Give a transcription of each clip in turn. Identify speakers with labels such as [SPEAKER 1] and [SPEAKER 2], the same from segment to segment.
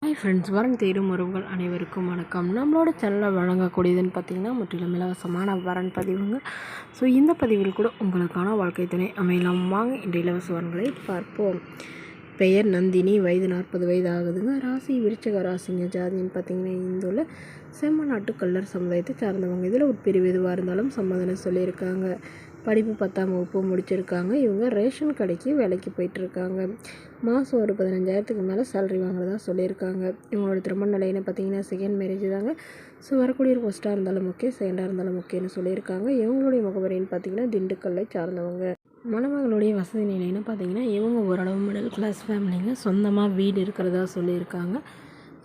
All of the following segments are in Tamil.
[SPEAKER 1] ஹாய் ஃப்ரெண்ட்ஸ், வரன் தேடும் உறவுகள் அனைவருக்கும் வணக்கம். நம்மளோட சேனலில் வழங்கக்கூடியதுன்னு பார்த்திங்கன்னா முற்றிலும் இலவசமான வரன் பதிவுங்க. ஸோ இந்த பதிவில் கூட உங்களுக்கான வாழ்க்கை துணை அமையலாம். வாங்க இன்று இலவச வரன்களை பார்ப்போம். பெயர் நந்தினி, வயது 40 வயது ஆகுதுங்க. ராசி விருச்சிக ராசிங்க. ஜாதின்னு பார்த்திங்கன்னா இந்துள்ள செம்மநாட்டு கல்லர் சமுதாயத்தை சார்ந்தவங்க. இதில் ஒரு பிரிவு எதுவாக இருந்தாலும் சம்மதனம் சொல்லியிருக்காங்க. படிப்பு 10ஆம் வகுப்பு முடிச்சிருக்காங்க. இவங்க ரேஷன் கடைக்கு வேலைக்கு போயிட்டுருக்காங்க. மாதம் ஒரு 15,000க்கு மேலே சேலரி வாங்குறதா சொல்லியிருக்காங்க. இவங்களோட திருமண நிலைன்னு பார்த்திங்கன்னா செகண்ட் மேரேஜ் தாங்க. ஸோ வரக்கூடிய ஃபஸ்ட்டாக இருந்தாலும் ஓகே, செகண்டாக இருந்தாலும் ஓகேன்னு சொல்லியிருக்காங்க. இவங்களுடைய முகவரின்னு பார்த்திங்கன்னா திண்டுக்கல்லை சார்ந்தவங்க. மணமகளுடைய வசதி நிலைன்னு பார்த்திங்கன்னா இவங்க ஓரளவு மிடில் கிளாஸ் ஃபேமிலிங்க. சொந்தமாக வீடு இருக்கிறதா சொல்லியிருக்காங்க.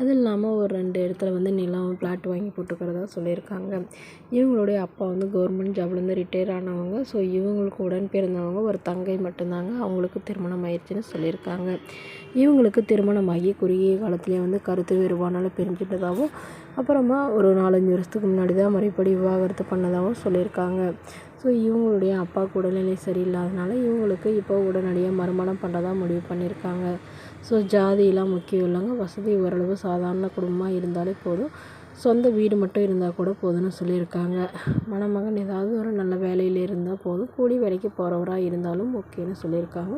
[SPEAKER 1] அது இல்லாமல் ஒரு 2 இடத்துல நிலம் பிளாட் வாங்கி போட்டுக்கிறதா சொல்லியிருக்காங்க. இவங்களுடைய அப்பா கவர்மெண்ட் ஜாப்லேருந்து ரிட்டையர் ஆனவங்க. ஸோ இவங்களுக்கு உடன் பிறந்தவங்க ஒரு தங்கை மட்டும்தாங்க. அவங்களுக்கு திருமணம் ஆயிடுச்சுன்னு சொல்லியிருக்காங்க. இவங்களுக்கு திருமணமாகி குறுகிய காலத்துலேயே கருத்து வேறுபாடால் பிரிஞ்சிட்டதாகவும் அப்புறமா ஒரு 4-5 வருஷத்துக்கு முன்னாடி தான் மறுபடி விவாகரத்து பண்ணதாகவும் சொல்லியிருக்காங்க. ஸோ இவங்களுடைய அப்பாவுக்கு உடல்நிலை சரியில்லாதனால இவங்களுக்கு இப்போ உடனடியாக மறுமணம் பண்ணுறதா முடிவு பண்ணியிருக்காங்க. ஸோ ஜாதியெலாம் முக்கியம் இல்லைங்க. வசதி ஓரளவு சாதாரண குடும்பமாக இருந்தாலே போதும். சொந்த வீடு மட்டும் இருந்தால் கூட போதும்னு சொல்லியிருக்காங்க. மணமகன் ஏதாவது ஒரு நல்ல வேலையில் இருந்தால் போதும். கூலி வேலைக்கு போகிறவராக இருந்தாலும் ஓகேன்னு சொல்லியிருக்காங்க.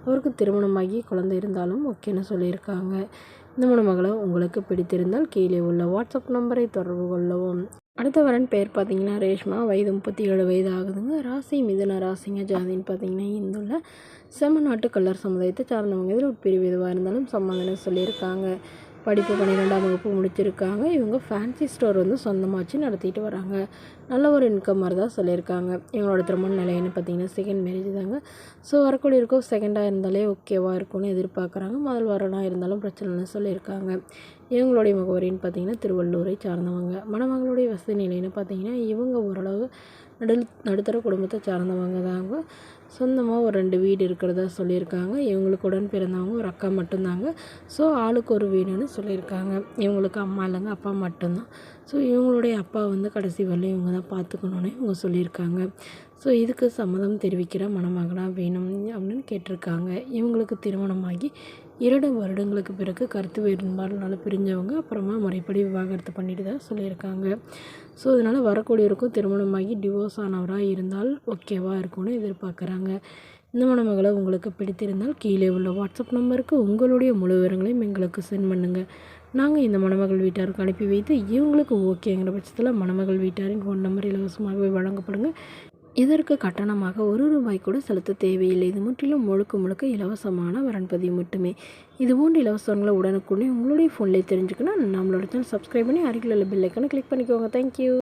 [SPEAKER 1] அவருக்கு திருமணமாகி குழந்தை இருந்தாலும் ஓகேன்னு சொல்லியிருக்காங்க. இந்த மணமகளை உங்களுக்கு பிடித்திருந்தால் கீழே உள்ள வாட்ஸ்அப் நம்பரை தொடர்பு கொள்ளவும். அடுத்த வரன் பேர் பார்த்திங்கன்னா ரேஷ்மா, வயது 37 வயது ஆகுதுங்க. ராசி மிதுன ராசிங்க. ஜாதின்னு பார்த்திங்கன்னா இந்துள்ள செம்மநாட்டு கல்லர் சமுதாயத்தை சார்ந்தவங்க. இதில் ஒரு பிரிவு எதுவாக இருந்தாலும் சம்மதனம் சொல்லியிருக்காங்க. படிப்பு 12ஆம் வகுப்பு முடிச்சிருக்காங்க. இவங்க ஃபேன்சி ஸ்டோர் சொந்தமாக வச்சு நடத்திட்டு வராங்க. நல்ல ஒரு இன்கம் மாதிரி தான் சொல்லியிருக்காங்க. இவங்களோட திருமண நிலைன்னு பார்த்திங்கன்னா செகண்ட் மேரேஜ் தாங்க. ஸோ வரக்கூடிய இருக்கோ செகண்டாக இருந்தாலே ஓகேவாக இருக்கும்னு எதிர்பார்க்குறாங்க. முதல் வரனாக இருந்தாலும் பிரச்சனைன்னு சொல்லியிருக்காங்க. இவங்களுடைய முகவரின்னு பார்த்திங்கன்னா திருவள்ளூரை சார்ந்தவங்க. மணமகளுடைய வசதி நிலைன்னு பார்த்திங்கன்னா இவங்க ஓரளவு நடுத்தர குடும்பத்தை சார்ந்தவங்க தாங்க. சொந்தமாக ஒரு 2 வீடு இருக்கிறதா சொல்லியிருக்காங்க. இவங்களுக்கு உடன் பிறந்தவங்க ஒரு அக்கா மட்டும்தாங்க. ஸோ ஆளுக்கு ஒரு வீடுன்னு சொல்லியிருக்காங்க. இவங்களுக்கு அம்மா இல்லைங்க, அப்பா மட்டும்தான். ஸோ இவங்களுடைய அப்பா கடைசி வரலையும் இவங்க தான் பார்த்துக்கணுன்னு இவங்க சொல்லியிருக்காங்க. ஸோ இதுக்கு சம்மதம் தெரிவிக்கிற மணமகனாக வேணும் அப்படின்னு கேட்டிருக்காங்க. இவங்களுக்கு திருமணமாகி 2 வருடங்களுக்கு பிறகு கருத்து வேறுபாடுனால பிரிஞ்சவங்க அப்புறமா முறைப்படி விவாகரத்து பண்ணிட்டு தான் சொல்லியிருக்காங்க. ஸோ இதனால் வரக்கூடியவருக்கும் திருமணமாகி டிவோர்ஸ் ஆனவராக இருந்தால் ஓகேவாக இருக்கும்னு எதிர்பார்க்குறாங்க. இந்த மணமகளை உங்களுக்கு பிடித்திருந்தால் கீழே உள்ள வாட்ஸ்அப் நம்பருக்கு உங்களுடைய முழு விவரங்களையும் எங்களுக்கு சென்ட் பண்ணுங்கள். நாங்கள் இந்த மணமகள் வீட்டாருக்கு அனுப்பி வைத்து இவங்களுக்கு ஓகேங்கிற பட்சத்தில் மணமகள் வீட்டாரின் ஃபோன் நம்பர் இலவசமாகவே வழங்கப்படுங்க. இதற்கு கட்டணமாக ₹1 கூட செலுத்த தேவையில்லை. இது முற்றிலும் முழுக்க இலவசமான வரன்பதிவு மட்டுமே. இதுபோன்ற இலவசங்களை உடனுக்குடனே உங்களுடைய ஃபோன்லேயே தெரிஞ்சுக்கணும். நம்மளோட சேனல் சப்ஸ்கிரைப் பண்ணி அருகில் உள்ள பெல் ஐக்கானை கிளிக் பண்ணிக்கோங்க. தேங்க்யூ.